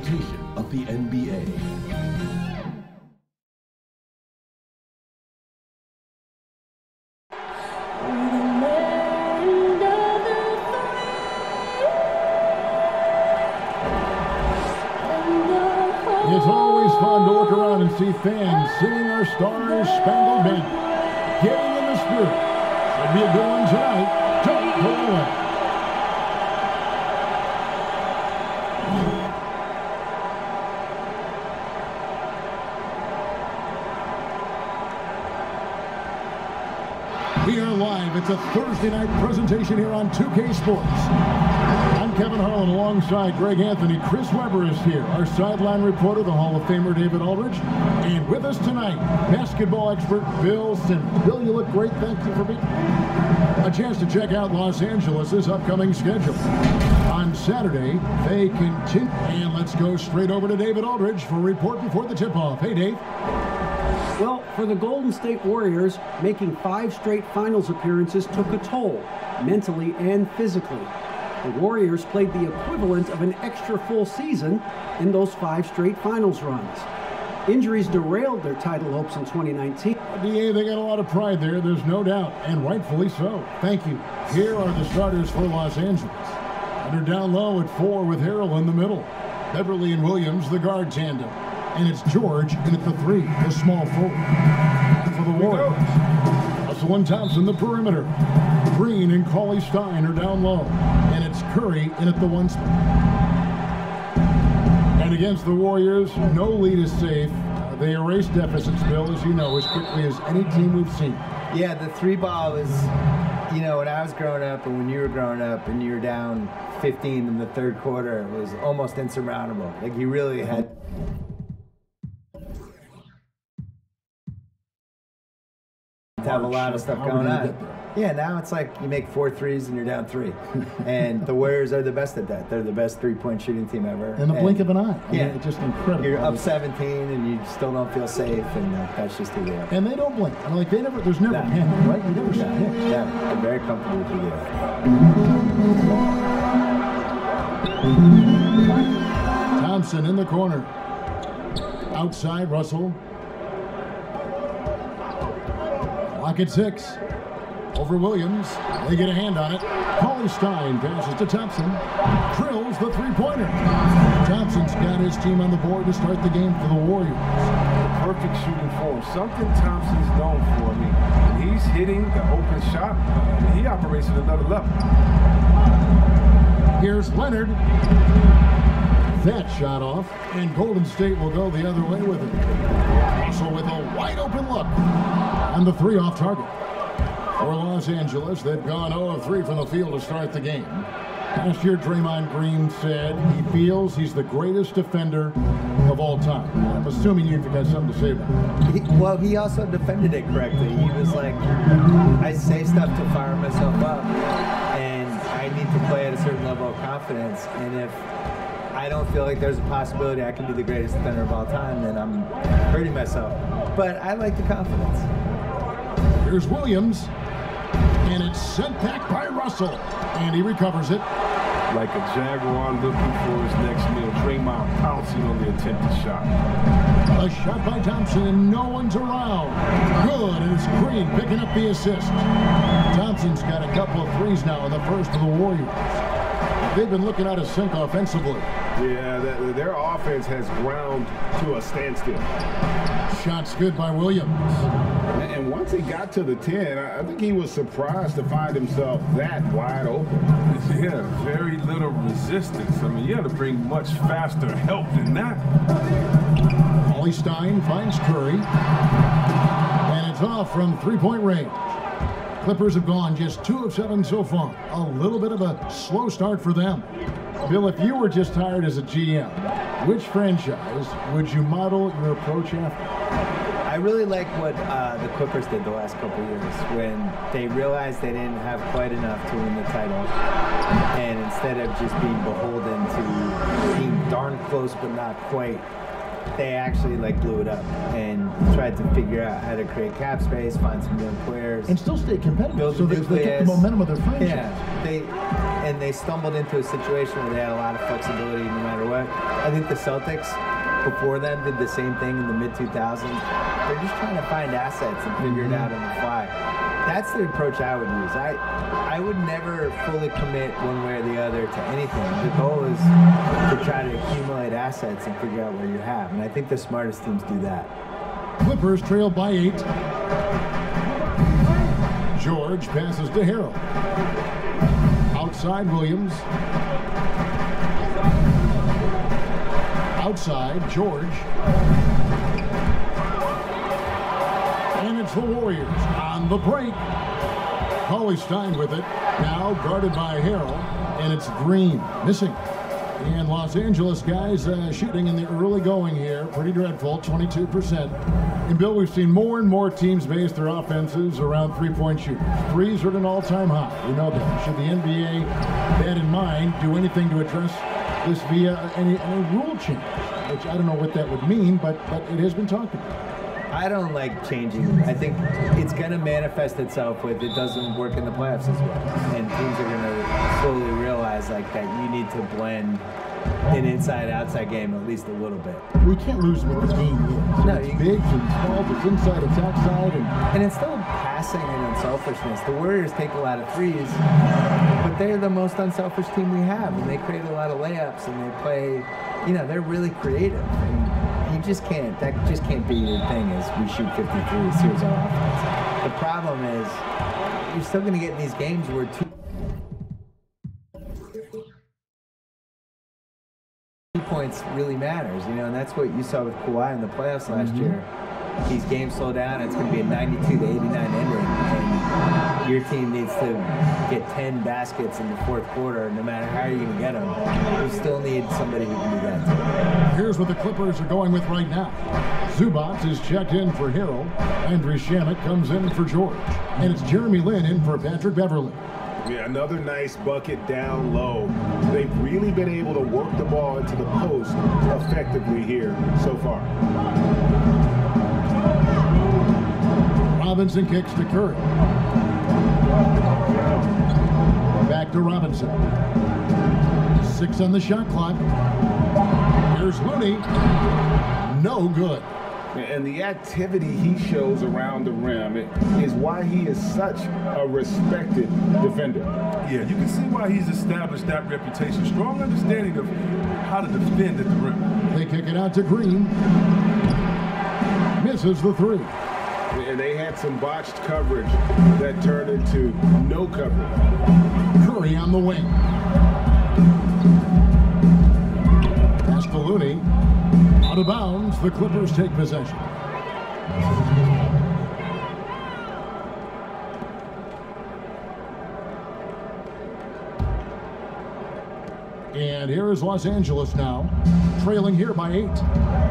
presentation of the NBA. It's always fun to look around and see fans singing our Star-Spangled Banner. Getting in the spirit. Should be a good one tonight. Don't go away. We are live. It's a Thursday night presentation here on 2K Sports. I'm Kevin Harlan alongside Greg Anthony. Chris Webber is here, our sideline reporter, the Hall of Famer David Aldridge. And with us tonight, basketball expert Bill Simmons. Bill, you look great. Thank you for being here. A chance to check out Los Angeles' upcoming schedule. On Saturday, they continue. And let's go straight over to David Aldridge for a report before the tip-off. Hey, Dave. Well, for the Golden State Warriors, making 5 straight finals appearances took a toll, mentally and physically. The Warriors played the equivalent of an extra full season in those 5 straight finals runs. Injuries derailed their title hopes in 2019. DA, they got a lot of pride there, there's no doubt, and rightfully so. Thank you. Here are the starters for Los Angeles. They're down low at 4 with Harrell in the middle. Beverly and Williams, the guard tandem. And it's George in at the 3, the small forward. And for the Warriors, Russell and Thompson, the perimeter. Green and Cauley-Stein are down low. And it's Curry in at the 1 spot. And against the Warriors, no lead is safe. They erase deficits, Bill, as you know, as quickly as any team we've seen. Yeah, the 3-ball is, you know, when I was growing up and when you were growing up and you were down 15 in the 3rd quarter, it was almost insurmountable. Like, you really had to have a lot of stuff going on. Yeah, now it's like you make 4 threes and you're down 3. And the Warriors are the best at that. They're the best 3-point shooting team ever. In the blink of an eye. I yeah. mean, it's just incredible. You're up 17 and you still don't feel safe, and that's just who they are. And they don't blink. I mean, like, there's never panic, right? You never see panic. Yeah, they're very comfortable with who they are. Thompson in the corner. Outside, Russell. Clock at 6. Over Williams. They get a hand on it. Cauley-Stein passes to Thompson. Drills the 3-pointer. Thompson's got his team on the board to start the game for the Warriors. Perfect shooting form. Something Thompson's known for. I mean, when he's hitting the open shot, he operates at another level. Here's Leonard. That shot off, and Golden State will go the other way with it. Russell with a wide open look. And the 3 off target. For Los Angeles, they've gone 0 of 3 from the field to start the game. Last year, Draymond Green said he feels he's the greatest defender of all time. I'm assuming you've got something to say about that. Well, he also defended it correctly. He was like, I say stuff to fire myself up, and I need to play at a certain level of confidence. And if I don't feel like there's a possibility I can be the greatest defender of all time, then I'm hurting myself. But I like the confidence. Here's Williams. And it's sent back by Russell. And he recovers it. Like a Jaguar looking for his next meal. Draymond pouncing on the attempted shot. A shot by Thompson, and no one's around. Good, and it's Green picking up the assist. Thompson's got a couple of threes now in the first of the Warriors. They've been looking out of sync offensively. Yeah, their offense has ground to a standstill. Shots good by Williams. And once he got to the 10, I think he was surprised to find himself that wide open. Yeah, very little resistance. I mean, you had to bring much faster help than that. Cauley-Stein finds Curry. And it's off from 3-point range. Clippers have gone just 2 of 7 so far. A little bit of a slow start for them. Bill, if you were just hired as a GM, which franchise would you model your approach after? I really like what the Clippers did the last couple of years when they realized they didn't have quite enough to win the title. And instead of just being beholden to being darn close but not quite, they actually blew it up and tried to figure out how to create cap space, find some young players. And still stay competitive, so they kept the momentum of their franchise. Yeah, and they stumbled into a situation where they had a lot of flexibility no matter what. I think the Celtics before them did the same thing in the mid-2000s. They're just trying to find assets and figure it out on the fly. That's the approach I would use. I would never fully commit one way or the other to anything. The goal is to try to accumulate assets and figure out where you have. And I think the smartest teams do that. Clippers trail by 8. George passes to Harrell. Outside Williams. Outside George. And it's the Warriors on the break. Cauley-Stein with it. Now guarded by Harrell. And it's Green missing. And Los Angeles guys shooting in the early going here. Pretty dreadful, 22%. And Bill, we've seen more and more teams base their offenses around three-point shooters. Threes are at an all-time high. We know that. Should the NBA, that in mind, do anything to address this via any rule change? Which I don't know what that would mean, but it has been talked about. I don't like changing. I think it's going to manifest itself with it doesn't work in the playoffs as well. And teams are going to slowly realize like that you need to blend an inside-outside game at least a little bit. We can't lose what this game is. No, it's big and small, it's inside, it's outside. And it's still passing and unselfishness. The Warriors take a lot of threes, but they're the most unselfish team we have. And they create a lot of layups and they play, you know, they're really creative. And you just can't, that just can't be your thing is we shoot 53, here's our offense. The problem is you're still going to get in these games where 2 points really matters, you know, and that's what you saw with Kawhi in the playoffs last year. These games slow down, it's going to be a 92-89 ending, and your team needs to get 10 baskets in the fourth quarter, no matter how you're going to get them. You still need somebody who can do that too. Here's what the Clippers are going with right now. Zubac is checked in for Harrell. Andrew Shamet comes in for George. And it's Jeremy Lin in for Patrick Beverly. Yeah, another nice bucket down low. They've really been able to work the ball into the post effectively here so far. Robinson kicks to Curry. Back to Robinson. 6 on the shot clock. Here's Looney. No good. And the activity he shows around the rim is why he is such a respected defender. Yeah, you can see why he's established that reputation. Strong understanding of how to defend at the rim. They kick it out to Green. Misses the 3. And they had some botched coverage that turned into no coverage. Curry on the wing. Pass to Looney. Out of bounds, the Clippers take possession. And here is Los Angeles now, trailing here by 8.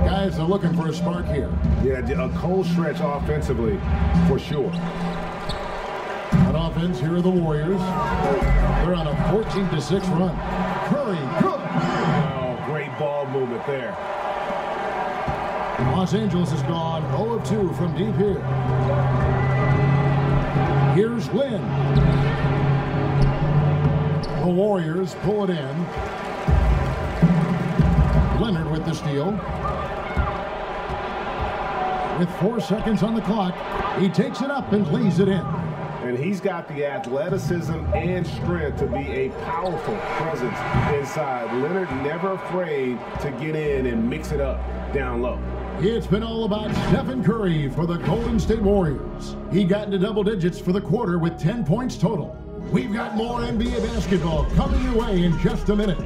Guys are looking for a spark here. Yeah, a cold stretch offensively, for sure. On offense, here are the Warriors. They're on a 14-6 run. Curry, good. Oh, great ball movement there. Los Angeles has gone 0 of 2 from deep here. Here's Lin. The Warriors pull it in. Leonard with the steal. With 4 seconds on the clock, he takes it up and lays it in. And he's got the athleticism and strength to be a powerful presence inside. Leonard never afraid to get in and mix it up down low. It's been all about Stephen Curry for the Golden State Warriors. He got into double digits for the quarter with 10 points total. We've got more NBA basketball coming your way in just a minute.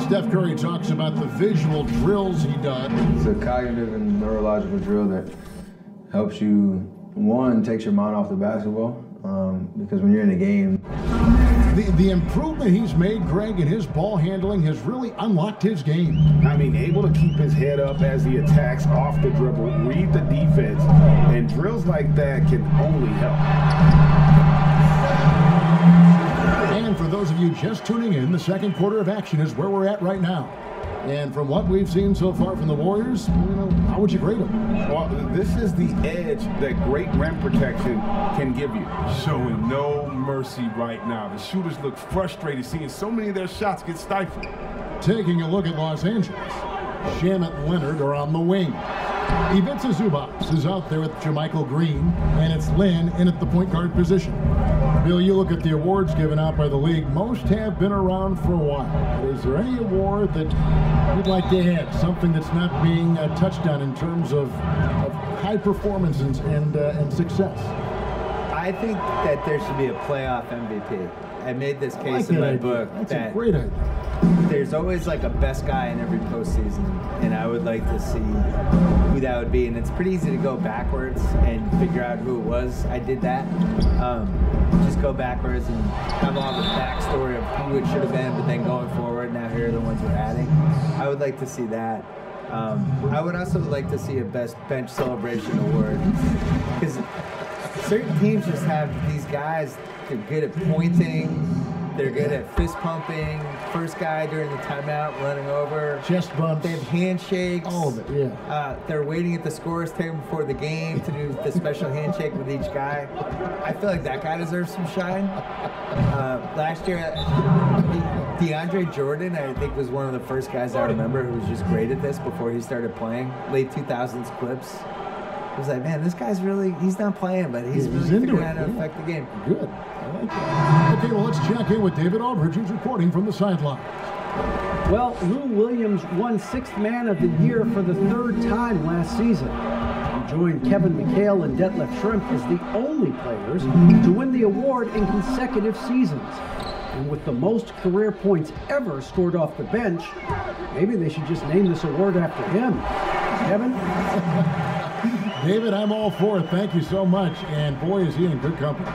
Steph Curry talks about the visual drills he does. It's a cognitive and neurological drill that helps you, one, takes your mind off the basketball, because when you're in a game. The improvement he's made, Greg, in his ball handling has really unlocked his game. I mean, able to keep his head up as he attacks off the dribble, read the defense, and drills like that can only help. And for those of you just tuning in, the second quarter of action is where we're at right now. And from what we've seen so far from the Warriors, how would you grade them? Well, this is the edge that great rim protection can give you. Showing no mercy right now. The shooters look frustrated seeing so many of their shots get stifled. Taking a look at Los Angeles, Shamet and Leonard are on the wing. Ivica Zubac is out there with Jermichael Green, and it's Lin in at the point guard position. Bill, you look at the awards given out by the league. Most have been around for a while. Is there any award that you'd like to add? Something that's not being touched on in terms of high performance and success? I think that there should be a playoff MVP. I made this case in my book. That's a great idea. There's always like a best guy in every postseason, and I would like to see who that would be. And it's pretty easy to go backwards and figure out who it was. I did that. Just go backwards and have all the backstory of who it should have been, but then going forward, now here are the ones we're adding. I would like to see that. I would also like to see a best bench celebration award, because certain teams just have these guys. They're good at pointing. They're good at fist pumping. First guy during the timeout running over. Chest bumps. They have handshakes. All of it, yeah. They're waiting at the scorer's table before the game to do the special handshake with each guy. I feel like that guy deserves some shine. Last year, DeAndre Jordan, I think, was one of the first guys I remember who was just great at this before he started playing. Late 2000s clips. I was like, man, this guy's really, he's not playing, but he's really figuring out how to affect the game. Good. I like that. Okay, well, let's check in with David Aldridge, who's reporting from the sideline. Well, Lou Williams won Sixth Man of the Year for the third time last season. He joined Kevin McHale and Detlef Schrempf as the only players to win the award in consecutive seasons. And with the most career points ever scored off the bench, maybe they should just name this award after him. Kevin? David, I'm all for it. Thank you so much. And boy, is he in good company.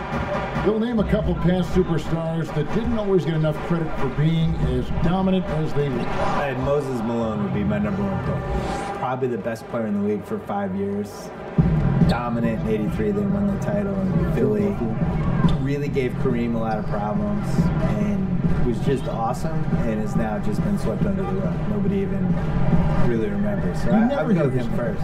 He'll name a couple past superstars that didn't always get enough credit for being as dominant as they were. And Moses Malone would be my number one pick. Probably the best player in the league for 5 years. Dominant in '83, they won the title in Philly. Really gave Kareem a lot of problems and was just awesome, and has now just been swept under the rug. Nobody even really remembers. So I would go with him first.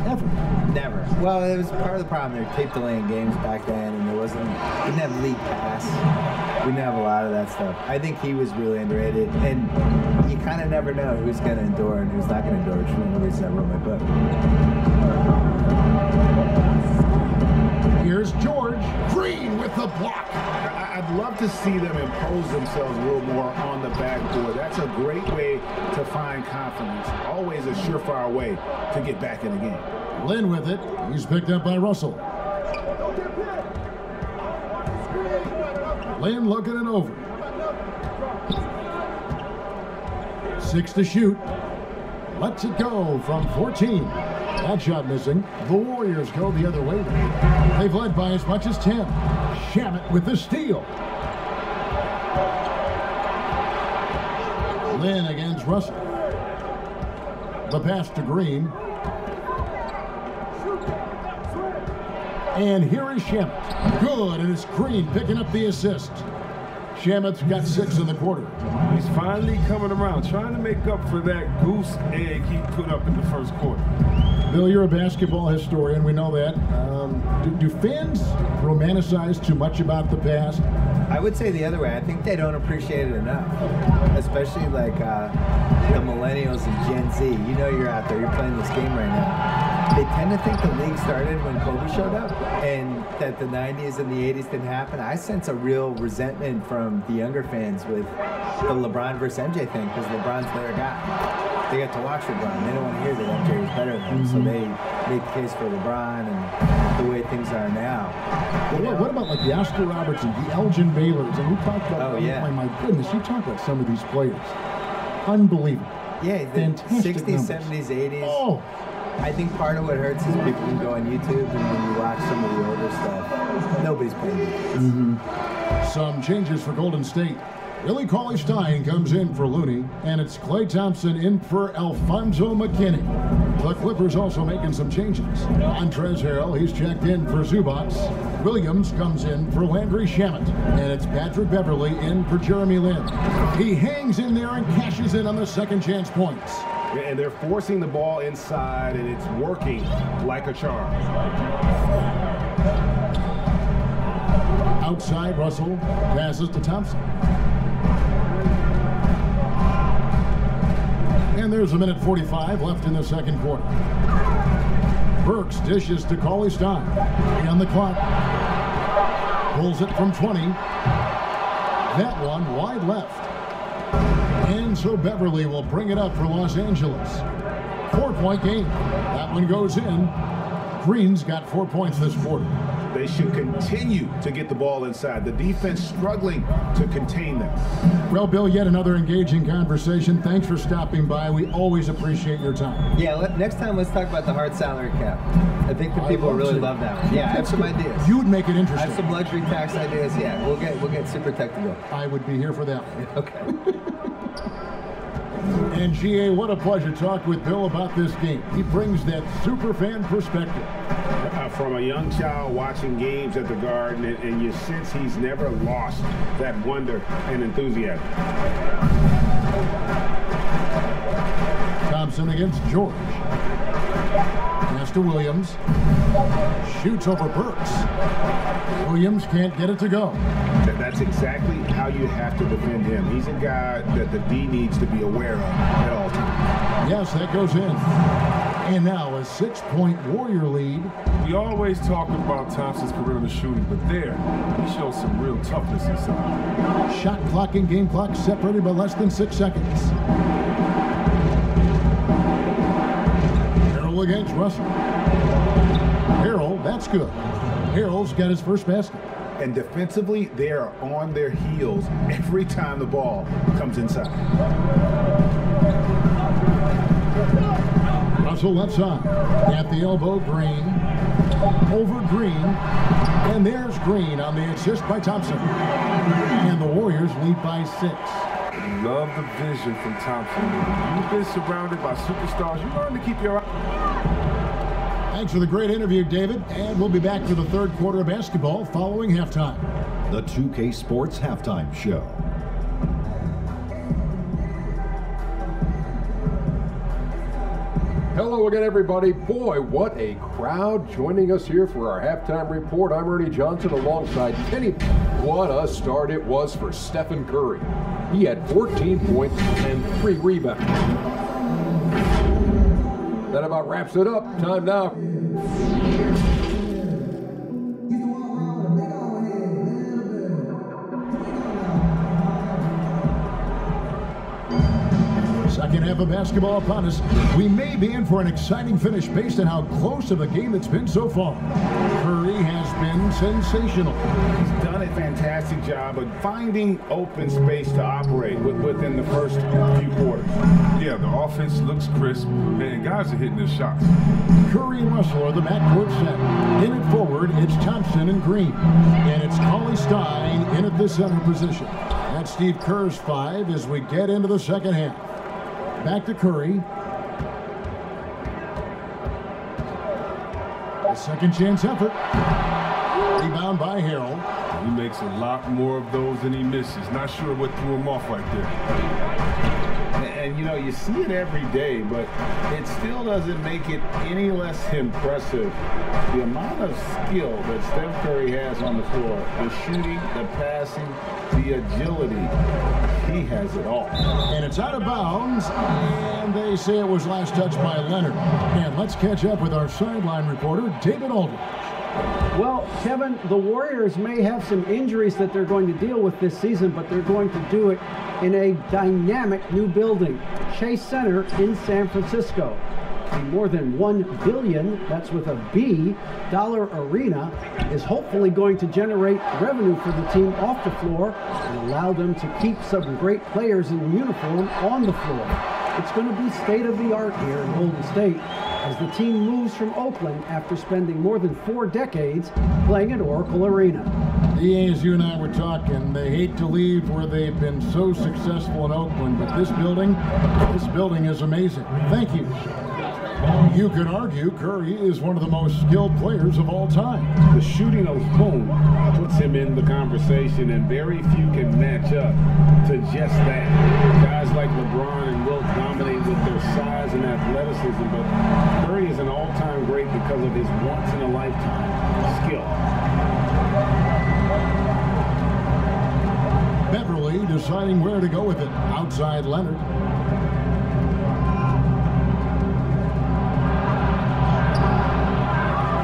Never. Well, it was part of the problem. They were tape delaying games back then, and we didn't have league pass. We didn't have a lot of that stuff. I think he was really underrated, and you kind of never know who's going to endure and who's not going to endure, which is one of the reasons I wrote my book. Here's George Green with the block. I'd love to see them impose themselves a little more on the backboard. That's a great way to find confidence. Always a surefire way to get back in the game. Lin with it. He's picked up by Russell. Lin looking it over. 6 to shoot. Lets it go from 14. That shot missing. The Warriors go the other way. They've led by as much as 10. Shamet with the steal. Lin against Russell. The pass to Green. And here is Shamet. Good, and it's Green picking up the assist. Shamet's got 6 in the quarter. He's finally coming around, trying to make up for that goose egg he put up in the first quarter. Bill, you're a basketball historian. We know that. Do fans romanticize too much about the past? I would say the other way. I think they don't appreciate it enough, especially like the millennials and Gen Z. You know you're out there, you're playing this game right now. They tend to think the league started when Kobe showed up and that the 90s and the 80s didn't happen. I sense a real resentment from the younger fans with the LeBron versus MJ thing because LeBron's their guy. They get to watch LeBron. They don't want to hear that MJ is better than them, so they make the case for LeBron and the way things are now. Well, what about like the Oscar Robertson, the Elgin Baylors? And we talked about, my goodness, you talk about some of these players. Unbelievable. Yeah, the fantastic 60s, numbers. 70s, 80s. Oh. I think part of what hurts is people can go on YouTube and when you watch some of the older stuff, nobody's playing defense. Some changes for Golden State. Willie Cauley-Stein comes in for Looney, and it's Klay Thompson in for Alfonso McKinney. The Clippers also making some changes. Montrezl Harrell, he's checked in for Zubac. Williams comes in for Landry Shamet, and it's Patrick Beverley in for Jeremy Lin. He hangs in there and cashes in on the second chance points. And they're forcing the ball inside, and it's working like a charm. Outside, Russell passes to Thompson. And there's a minute 45 left in the second quarter. Burks dishes to Cauley Stein. On the clock. Pulls it from 20. That one wide left. And so Beverly will bring it up for Los Angeles. 4-point game. That one goes in. Green's got 4 points this quarter. They should continue to get the ball inside. The defense struggling to contain them. Well, Bill, yet another engaging conversation. Thanks for stopping by. We always appreciate your time. Yeah, next time let's talk about the hard salary cap. I think the people really love that one. Yeah, I have some ideas. You would make it I interesting. have some luxury tax ideas. Yeah, we'll get super technical. I would be here for that. Okay. And GA, what a pleasure to talk with Bill about this game. He brings that super fan perspective. From a young child watching games at the Garden, and you sense he's never lost that wonder and enthusiasm. Thompson against George. Pass to Williams. Shoots over Burks. Williams can't get it to go. That's exactly how you have to defend him. He's a guy that the D needs to be aware of at all times. Yes, that goes in. And now a 6-point Warrior lead. We always talk about Thompson's career in the shooting, but there, he showed some real toughness inside. Shot clock and game clock separated by less than 6 seconds. Harrell against Russell. Harrell, that's good. Harrell's got his first basket. And defensively, they are on their heels every time the ball comes inside. Russell left side. At the elbow, Green. Over Green. And there's Green on the assist by Thompson. And the Warriors lead by 6. Love the vision from Thompson. You've been surrounded by superstars. You learn to keep your eye. Thanks for the great interview, David. And we'll be back for the third quarter of basketball following halftime. The 2K Sports Halftime Show. Hello again, everybody. Boy, what a crowd joining us here for our halftime report. I'm Ernie Johnson alongside Kenny. What a start it was for Stephen Curry. He had 14 points and 3 rebounds. That about wraps it up. Time now. Second half of basketball upon us. We may be in for an exciting finish based on how close of a game it's been so far. Curry has been sensational. He's done a fantastic job of finding open space to operate within the first few quarters. Yeah, the offense looks crisp, and guys are hitting their shots. Curry and Russell are the backcourt set. In it forward, it's Thompson and Green. And it's Cauley Stein in at the center position. That's Steve Kerr's 5 as we get into the second half. Back to Curry. A second chance effort. Rebound by Harrell. He makes a lot more of those than he misses. Not sure what threw him off right there. And you know, you see it every day, but it still doesn't make it any less impressive. The amount of skill that Steph Curry has on the floor, the shooting, the passing, the agility, he has it all. And it's out of bounds, and they say it was last touched by Leonard. And let's catch up with our sideline reporter, David Aldridge. Well, Kevin, the Warriors may have some injuries that they're going to deal with this season, but they're going to do it in a dynamic new building, Chase Center in San Francisco. The more than $1 billion, that's with a B, dollar arena is hopefully going to generate revenue for the team off the floor and allow them to keep some great players in uniform on the floor. It's going to be state-of-the-art here in Golden State as the team moves from Oakland after spending more than 4 decades playing at Oracle Arena. Yeah, as you and I were talking, they hate to leave where they've been so successful in Oakland, but this building is amazing. Thank you. You could argue Curry is one of the most skilled players of all time. The shooting alone puts him him in the conversation, and very few can match up to just that. Guys like LeBron and Wilt dominate with their size and athleticism, but Curry is an all-time great because of his once-in-a-lifetime skill. Beverly deciding where to go with it. Outside Leonard.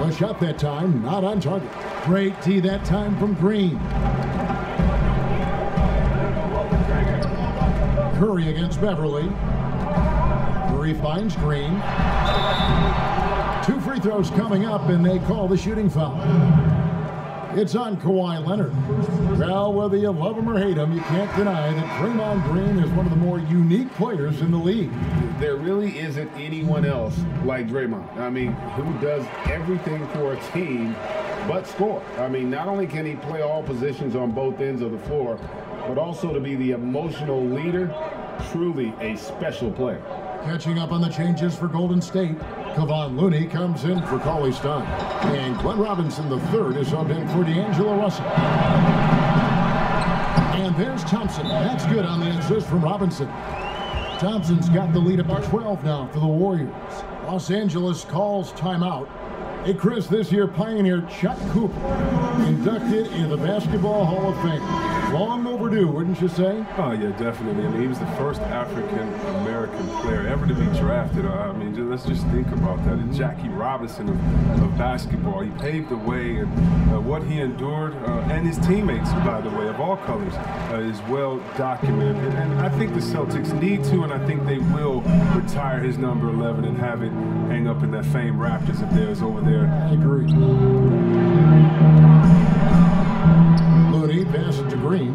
The shot that time, not on target. Great tee that time from Green. Curry against Beverly. Curry finds Green. 2 free throws coming up, and they call the shooting foul. It's on Kawhi Leonard. Well, whether you love him or hate him, you can't deny that Draymond Green is one of the more unique players in the league. There really isn't anyone else like Draymond. I mean, who does everything for a team but score. I mean, not only can he play all positions on both ends of the floor, but also to be the emotional leader. Truly a special player. Catching up on the changes for Golden State, Kevon Looney comes in for Cauley Stein. And Glenn Robinson III is subbed in for D'Angelo Russell. And there's Thompson. That's good on the assist from Robinson. Thompson's got the lead up to 12 now for the Warriors. Los Angeles calls timeout. Hey, Chris, this year pioneer Chuck Cooper inducted into the Basketball Hall of Fame. Long overdue, wouldn't you say? Oh, yeah, definitely. I mean, he was the first African-American player ever to be drafted. I mean, let's just think about that. And Jackie Robinson of basketball, he paved the way, and what he endured, and his teammates, by the way, of all colors, is well documented. And I think the Celtics need to, and I think they will retire his number 11 and have it hang up in that famed Raptors of theirs over there. I agree. Looney passes to Green.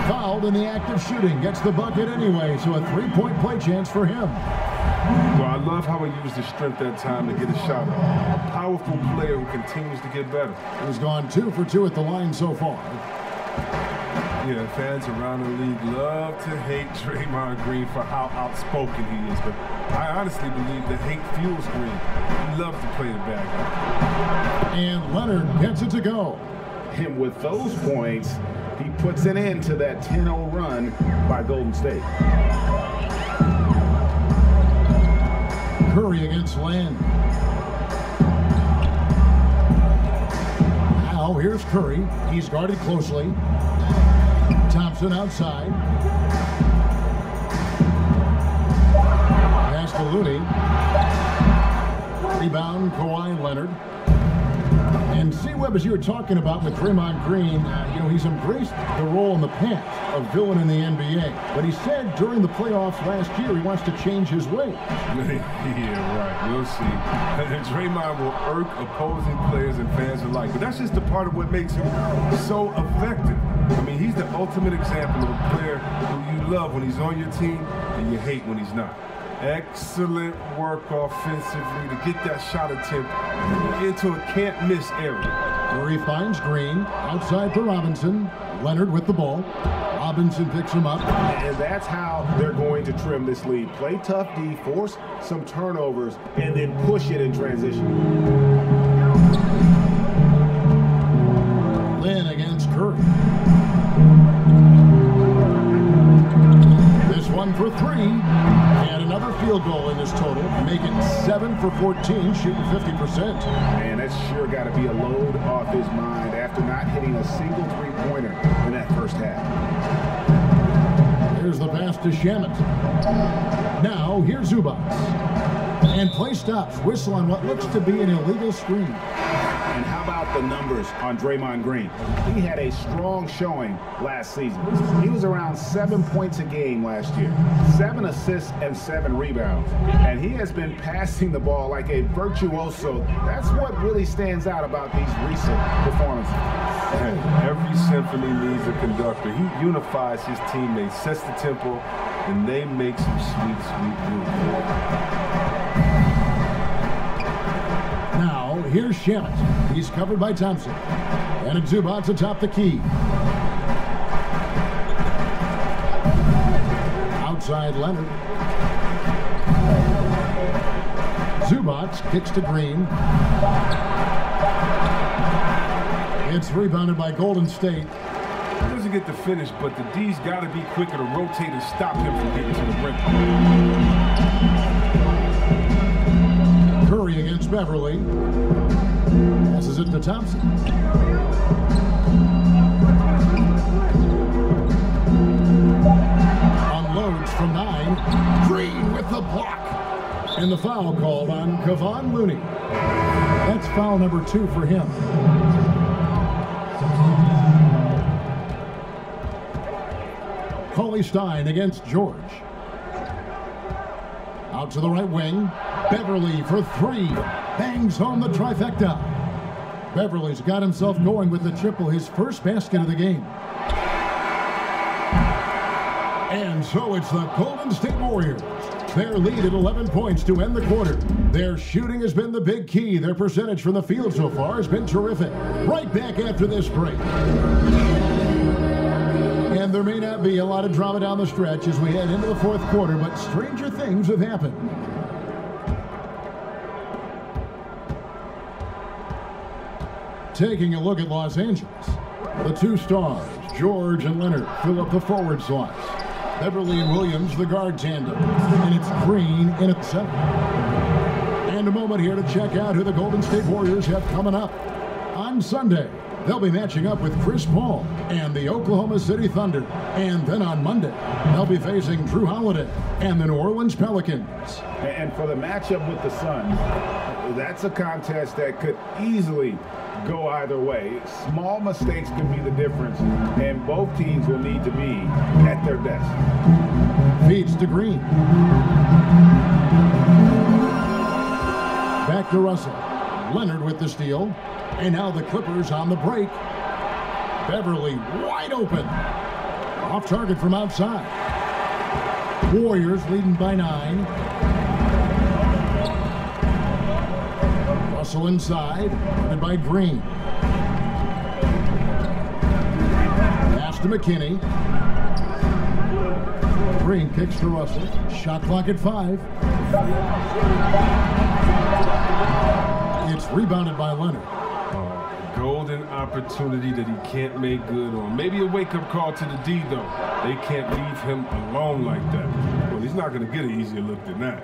Fouled in the act of shooting. Gets the bucket anyway, so a three-point play chance for him. Well, I love how he used his strength that time to get a shot. A powerful player who continues to get better. He's gone 2 for 2 at the line so far. Yeah, fans around the league love to hate Draymond Green for how outspoken he is, but I honestly believe that hate fuels Green. He loves to play the bad guy. And Leonard gets it to go. And with those points, he puts an end to that 10-0 run by Golden State. Curry against Land. Now here's Curry. He's guarded closely. Thompson outside. Pass to Looney. Rebound, Kawhi Leonard. And C-Web, as you were talking about with Draymond Green, you know, he's embraced the role in the past of villain in the NBA. But he said during the playoffs last year he wants to change his ways. Yeah, right. We'll see. Draymond will irk opposing players and fans alike. But that's just a part of what makes him so effective. I mean, he's the ultimate example of a player who you love when he's on your team and you hate when he's not. Excellent work offensively to get that shot attempt into a can't-miss area. Curry finds Green. Outside for Robinson. Leonard with the ball. Robinson picks him up. And that's how they're going to trim this lead. Play tough D, force some turnovers, and then push it in transition. Lynn against Curry. This one for 3. And another field goal in this total. Make it 7 for 14, shooting 50%. Man, that's sure got to be a load off his mind after not hitting a single three-pointer in that first half. Here's the pass to Shamet. Now, here's Zubac. And play stops. Whistle on what looks to be an illegal screen. And how about the numbers on Draymond Green? He had a strong showing last season. He was around 7 points a game last year, 7 assists and 7 rebounds. And he has been passing the ball like a virtuoso. That's what really stands out about these recent performances. Every symphony needs a conductor. He unifies his teammates, sets the tempo, and they make some sweet, sweet moves. Now, here's Shamet. He's covered by Thompson. And it's Zubac atop the key. Outside Leonard. Zubac kicks to Green. It's rebounded by Golden State. He doesn't get the finish, but the D's got to be quicker to rotate and stop him from getting to the rim. Curry against Beverly. Passes it to Thompson. Unloads from 9. Green with the block. And the foul called on Kevon Looney. That's foul number 2 for him. Cauley Stein against George. Out to the right wing. Beverly for 3. Bangs home the trifecta. Beverly's got himself going with the triple, his first basket of the game. And so it's the Golden State Warriors. Their lead at 11 points to end the quarter. Their shooting has been the big key. Their percentage from the field so far has been terrific. Right back after this break. And there may not be a lot of drama down the stretch as we head into the fourth quarter, but stranger things have happened. Taking a look at Los Angeles, the 2 stars, George and Leonard, fill up the forward slots. Beverly and Williams, the guard tandem. And it's Green in at center. And a moment here to check out who the Golden State Warriors have coming up. On Sunday, they'll be matching up with Chris Paul and the Oklahoma City Thunder. And then on Monday, they'll be facing Drew Holiday and the New Orleans Pelicans. And for the matchup with the Suns, that's a contest that could easily go either way. Small mistakes could be the difference, and both teams will need to be at their best. Feeds to Green. Back to Russell. Leonard with the steal. And now the Clippers on the break. Beverly wide open. Off target from outside. Warriors leading by 9. Russell inside, and by Green. Pass to McKinney. Green kicks to Russell. Shot clock at 5. It's rebounded by Leonard. Golden opportunity that he can't make good on. Maybe a wake-up call to the D, though. They can't leave him alone like that. Well, he's not going to get an easier look than that.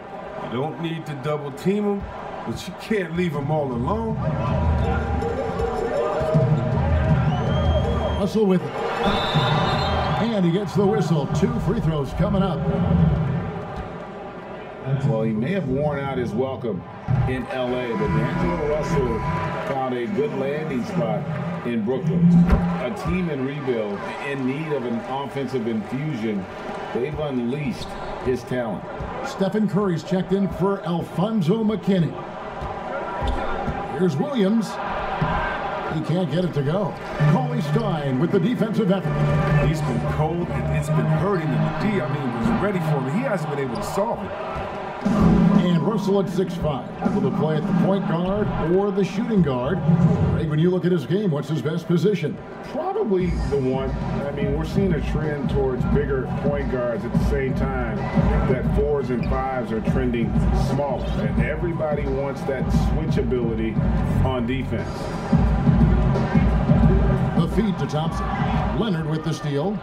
You don't need to double team him, but you can't leave him all alone. Russell with it. And he gets the whistle. 2 free throws coming up. Well, he may have worn out his welcome in L.A., but D'Angelo Russell found a good landing spot in Brooklyn. A team in rebuild, in need of an offensive infusion. They've unleashed his talent. Stephen Curry's checked in for Alfonso McKinney. Here's Williams. He can't get it to go. Cauley Stein with the defensive effort. He's been cold, and it's been hurting him. The D, I mean, was ready for him. He hasn't been able to solve it. And Russell at 6'5", able to play at the point guard or the shooting guard. Greg, when you look at his game, what's his best position? Probably the one. I mean, we're seeing a trend towards bigger point guards at the same time that 4s and 5s are trending smaller. And everybody wants that switch ability on defense. The feed to Thompson. Leonard with the steal.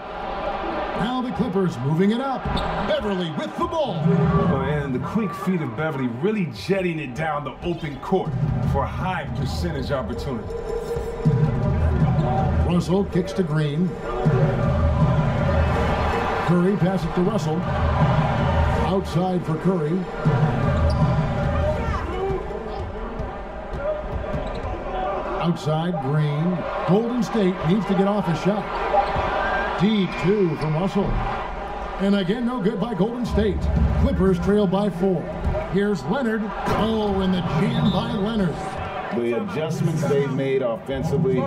Now the Clippers moving it up. Beverly with the ball. And the quick feet of Beverly really jetting it down the open court for a high percentage opportunity. Russell kicks to Green. Curry passes it to Russell. Outside for Curry. Outside, Green. Golden State needs to get off a shot. Deep 2 from Russell. And again, no good by Golden State. Clippers trail by 4. Here's Leonard. Oh, and the jam by Leonard. The adjustments they've made offensively,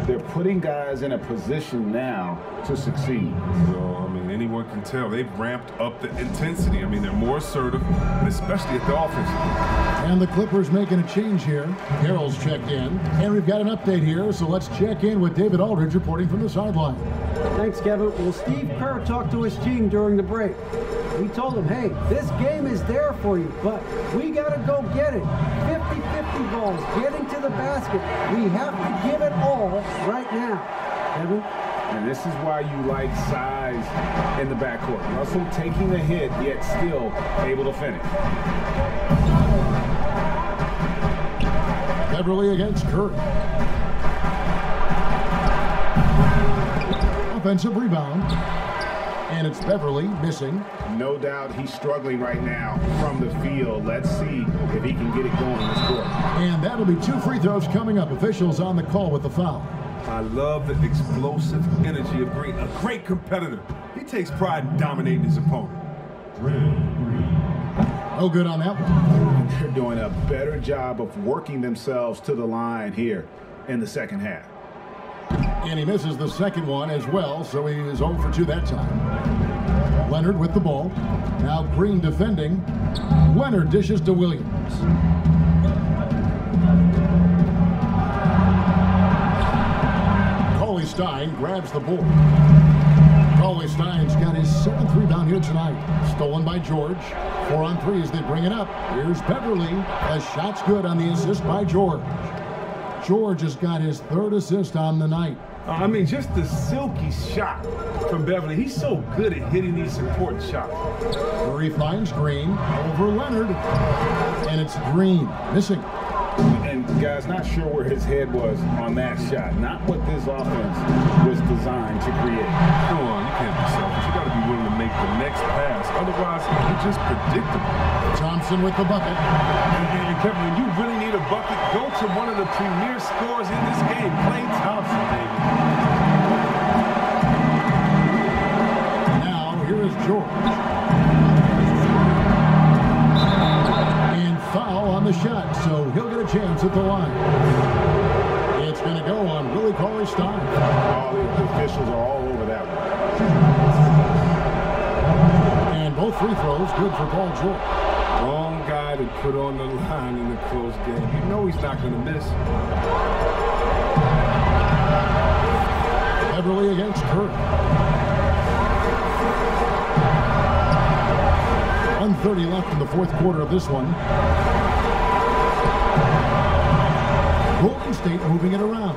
they're putting guys in a position now to succeed. So, I mean, anyone can tell they've ramped up the intensity. I mean, they're more assertive, and especially at the offensive. And the Clippers making a change here. Carroll's checked in. And we've got an update here, so let's check in with David Aldridge reporting from the sideline. Thanks, Kevin. Well, Steve Kerr talked to his team during the break. He told them, hey, this game is there for you, but we got to go get it. 50-50 basketball is getting to the basket. We have to give it all right now. Kevin? And this is why you like size in the backcourt. Russell taking the hit, yet still able to finish. Beverly against Curry. Offensive rebound. And it's Beverly missing. No doubt he's struggling right now from the field. Let's see if he can get it going in this court. And that'll be 2 free throws coming up. Officials on the call with the foul. I love the explosive energy of Green. A great competitor. He takes pride in dominating his opponent. No good on that one. They're doing a better job of working themselves to the line here in the second half. And he misses the second one as well, so he is 0 for 2 that time. Leonard with the ball. Now Green defending. Leonard dishes to Williams. Cauley-Stein grabs the board. Cauley-Stein's got his 7th rebound here tonight. Stolen by George. 4 on 3 as they bring it up. Here's Beverly. A shot's good on the assist by George. George has got his 3rd assist on the night. I mean, just the silky shot from Beverly. He's so good at hitting these important shots. Curry finds Green over Leonard. And it's Green missing. And guys, not sure where his head was on that shot. Not what this offense was designed to create. Come on, you can't be selfish. You got to be willing to make the next pass. Otherwise, it's just predictable. Thompson with the bucket. And Kevin, when you really need a bucket, go to one of the premier scorers in this game, Klay Thompson, baby. Now, here is George. And foul on the shot, so he'll get a chance at the line. It's going to go on Willie Cauley-Stein. All the officials are all over that one. And both free throws good for Paul George. Wrong guy to put on the line in a close game. You know he's not going to miss. Beverly against Curry. 1:30 left in the 4th quarter of this one. Golden State moving it around.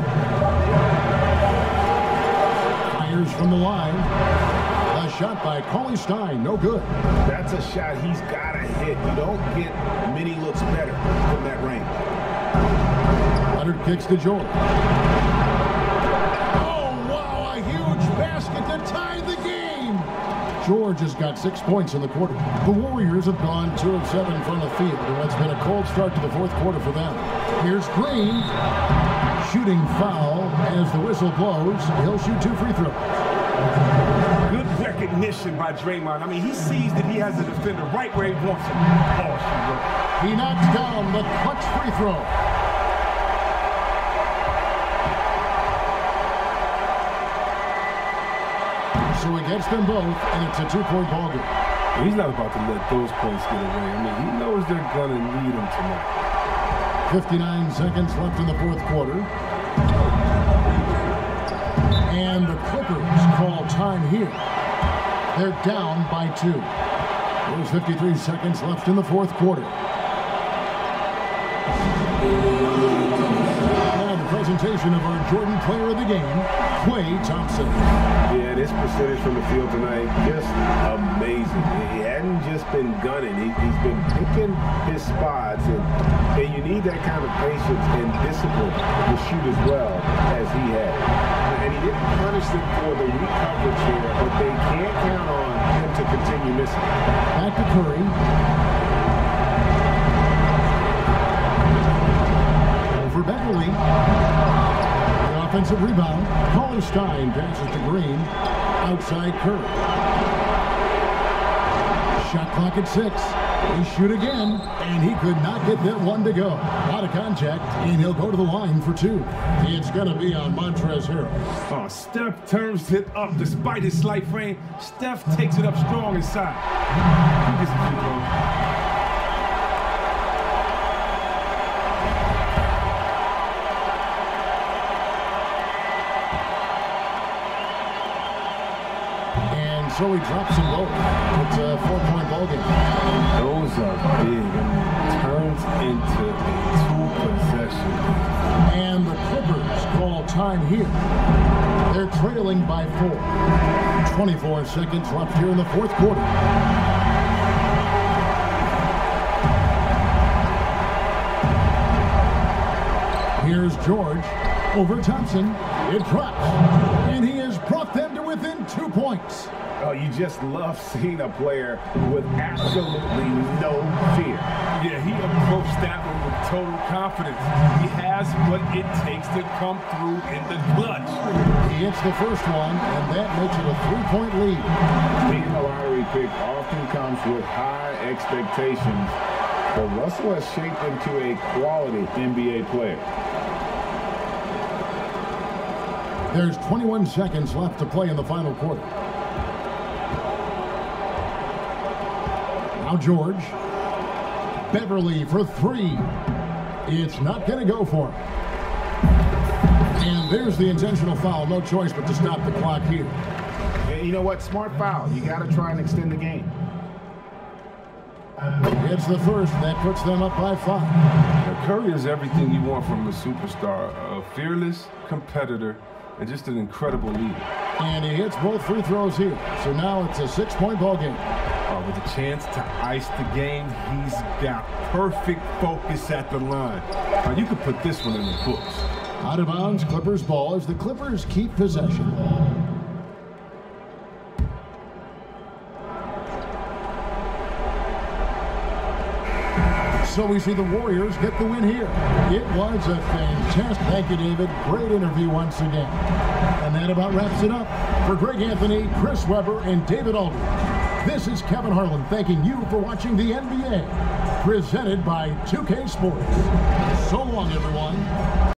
Fires from the line. A shot by Cauley-Stein, no good. That's a shot he's got to hit. You don't get many looks better from that range. Leonard kicks to George. Oh, wow, a huge basket to tie the game. George has got 6 points in the quarter. The Warriors have gone 2 of 7 from the field, and it's been a cold start to the 4th quarter for them. Here's Green. Shooting foul as the whistle blows. He'll shoot 2 free throws. Good recognition by Draymond. I mean, he sees that he has the defender right where he wants him. Oh, He knocks down the clutch free throw. So he gets them both, and it's a 2-point ball game. He's not about to let those points get away. I mean, he knows they're going to need him tonight. 59 seconds left in the 4th quarter. And the Clippers call time here. They're down by 2. There's 53 seconds left in the 4th quarter. Now the presentation of our Jordan Player of the Game, Klay Thompson. Yeah, this percentage from the field tonight, just amazing. He hadn't just been gunning. He's been picking his spots, and you need that kind of patience and discipline to shoot as well as he had. And he didn't punish them for the weak coverage here, but they can't count on him to continue missing. Back to Curry. Over Beverly. The offensive rebound. Cauley-Stein passes to Green. Outside Curry. Shot clock at 6. He shoot again, and he could not get that one to go. Out of contact, and he'll go to the line for 2. It's going to be on Montrezl Harrell. Oh, Steph turns it up despite his slight frame. Steph takes it up strong inside. He gets a free throw. so he drops them both. It's a 4-point ball game. Those are big. Turns into a 2-possession. And the Clippers call time here. They're trailing by 4. 24 seconds left here in the fourth quarter. Here's George over Thompson. It drops, and he has brought them to within 2 points. Oh, you just love seeing a player with absolutely no fear. Yeah, he approached that one with total confidence. He has what it takes to come through in the clutch. He hits the first one, and that makes it a 3-point lead. Being a lottery pick often comes with high expectations, but Russell has shaped into a quality NBA player. There's 21 seconds left to play in the final quarter. Now George. Beverly for 3. It's not going to go for him. And there's the intentional foul. No choice but to stop the clock here. Yeah, you know what? Smart foul. You got to try and extend the game. It's the first. That puts them up by 5. Now, Curry is everything you want from a superstar. A fearless competitor and just an incredible leader. And he hits both free throws here. So now it's a 6-point ball game. With a chance to ice the game, he's got perfect focus at the line. Now, you could put this one in the books. Out of bounds, Clippers ball as the Clippers keep possession. So we see the Warriors get the win here. It was a fantastic. Thank you, David. Great interview once again. And that about wraps it up. For Greg Anthony, Chris Webber, and David Aldridge, this is Kevin Harlan thanking you for watching the NBA, presented by 2K Sports. So long, everyone.